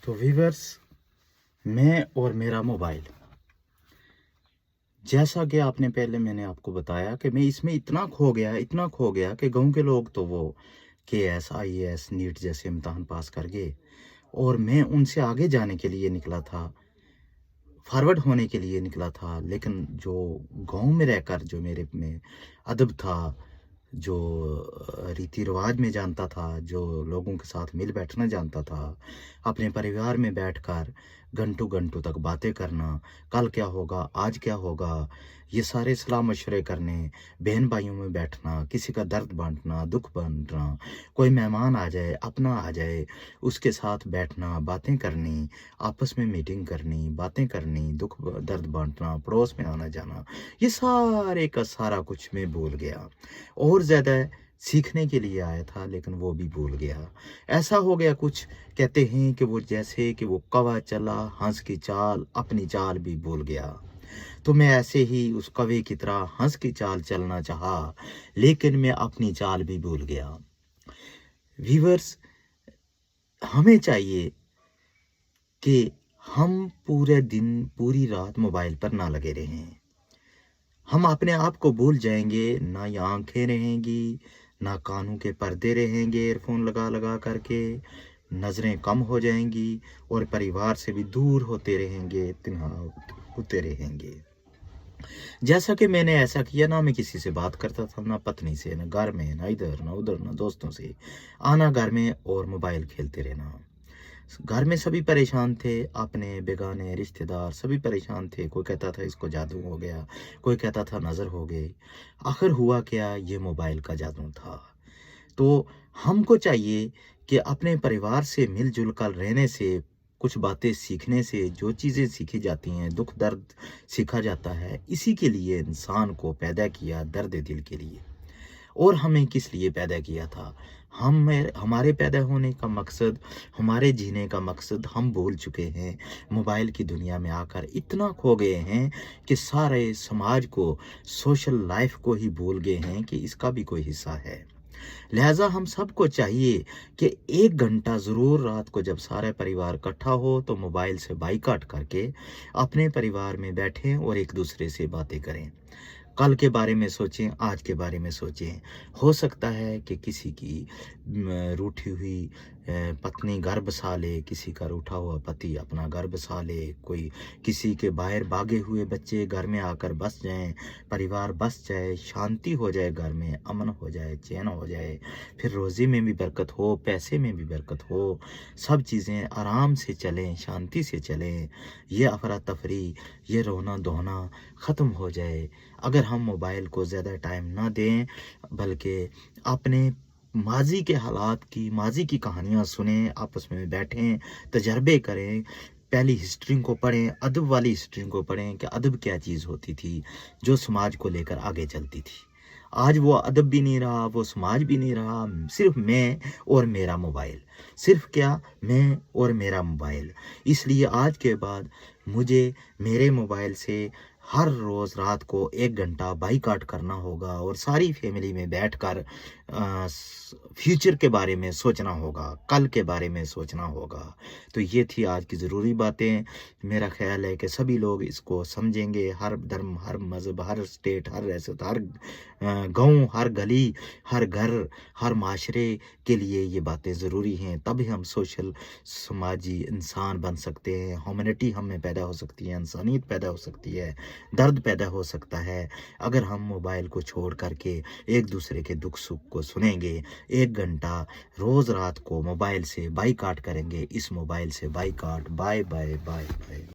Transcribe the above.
तो व्यूअर्स, मैं और मेरा मोबाइल, जैसा कि आपने पहले मैंने आपको बताया कि मैं इसमें इतना खो गया कि गांव के लोग तो वो केएस आईएएस नीट जैसे इम्तहान पास कर गए और मैं उनसे आगे जाने के लिए निकला था, फॉरवर्ड होने के लिए निकला था। लेकिन जो गांव में रहकर जो मेरे में अदब था, जो रीति रिवाज में जानता था, जो लोगों के साथ मिल बैठना जानता था, अपने परिवार में बैठकर घंटों घंटों तक बातें करना, कल क्या होगा, आज क्या होगा, ये सारे सलाह मशवरे करने, बहन भाइयों में बैठना, किसी का दर्द बांटना, दुख बांटना, कोई मेहमान आ जाए, अपना आ जाए, उसके साथ बैठना, बातें करनी, आपस में मीटिंग करनी, बातें करनी, दुख दर्द बांटना, पड़ोस में आना जाना, ये सारे का सारा कुछ मैं भूल गया। और ज़्यादा सीखने के लिए आया था लेकिन वो भी भूल गया। ऐसा हो गया कुछ, कहते हैं कि वो जैसे कि वो कौवा चला हंस की चाल, अपनी चाल भी भूल गया। तो मैं ऐसे ही उस कौवे की तरह हंस की चाल चलना चाहा, लेकिन मैं अपनी चाल भी भूल गया। व्यूअर्स, हमें चाहिए कि हम पूरे दिन पूरी रात मोबाइल पर ना लगे रहें। हम अपने आप को भूल जाएंगे, ना ये आंखें रहेंगी, ना कानों के पर्दे रहेंगे ईयरफोन लगा लगा करके, नज़रें कम हो जाएंगी और परिवार से भी दूर होते रहेंगे, तन्हा होते रहेंगे। जैसा कि मैंने ऐसा किया, ना मैं किसी से बात करता था, ना पत्नी से, ना घर में, ना इधर ना उधर, ना दोस्तों से। आना घर में और मोबाइल खेलते रहना। घर में सभी परेशान थे, अपने बेगाने रिश्तेदार सभी परेशान थे। कोई कहता था इसको जादू हो गया, कोई कहता था नज़र हो गई। आखिर हुआ क्या, ये मोबाइल का जादू था। तो हमको चाहिए कि अपने परिवार से मिलजुल कर रहने से, कुछ बातें सीखने से, जो चीज़ें सीखी जाती हैं, दुख दर्द सीखा जाता है, इसी के लिए इंसान को पैदा किया, दर्द दिल के लिए। और हमें किस लिए पैदा किया था, हमारे पैदा होने का मकसद, हमारे जीने का मकसद हम भूल चुके हैं। मोबाइल की दुनिया में आकर इतना खो गए हैं कि सारे समाज को, सोशल लाइफ को ही भूल गए हैं कि इसका भी कोई हिस्सा है। लिहाजा हम सबको चाहिए कि 1 घंटा ज़रूर रात को जब सारा परिवार इकट्ठा हो तो मोबाइल से बाइकाट करके अपने परिवार में बैठें और एक दूसरे से बातें करें। कल के बारे में सोचें, आज के बारे में सोचें। हो सकता है कि किसी की रूठी हुई पत्नी घर बसा ले, किसी का रूठा हुआ पति अपना घर बसा ले, कोई किसी के बाहर भागे हुए बच्चे घर में आकर बस जाएं, परिवार बस जाए, शांति हो जाए, घर में अमन हो जाए, चैन हो जाए, फिर रोज़ी में भी बरकत हो, पैसे में भी बरकत हो, सब चीज़ें आराम से चलें, शांति से चलें। ये अफरा तफरी, ये रोना धोना ख़त्म हो जाए। अगर हम मोबाइल को ज़्यादा टाइम ना दें, बल्कि अपने माजी के हालात की, माजी की कहानियाँ सुनें, आपस में बैठें, तजर्बे करें, पहली हिस्ट्री को पढ़ें, अदब वाली हिस्ट्री को पढ़ें कि अदब क्या चीज़ होती थी जो समाज को लेकर आगे चलती थी। आज वो अदब भी नहीं रहा, वो समाज भी नहीं रहा, सिर्फ मैं और मेरा मोबाइल। सिर्फ क्या, मैं और मेरा मोबाइल। इसलिए आज के बाद मुझे मेरे मोबाइल से हर रोज़ रात को 1 घंटा बाइकाट करना होगा और सारी फैमिली में बैठकर फ्यूचर के बारे में सोचना होगा, कल के बारे में सोचना होगा। तो ये थी आज की ज़रूरी बातें। मेरा ख्याल है कि सभी लोग इसको समझेंगे। हर धर्म, हर मज़हब, हर स्टेट, हर रियासत, हर गाँव, हर गली, हर घर, हर माशरे के लिए ये बातें ज़रूरी हैं। तभी हम सोशल, समाजी इंसान बन सकते हैं। ह्यूमैनिटी हम में पैदा हो सकती है, इंसानियत पैदा हो सकती है, दर्द पैदा हो सकता है अगर हम मोबाइल को छोड़ करके एक दूसरे के दुख सुख को सुनेंगे। 1 घंटा रोज़ रात को मोबाइल से बाइकाट करेंगे। इस मोबाइल से boycott. Bye bye bye bye.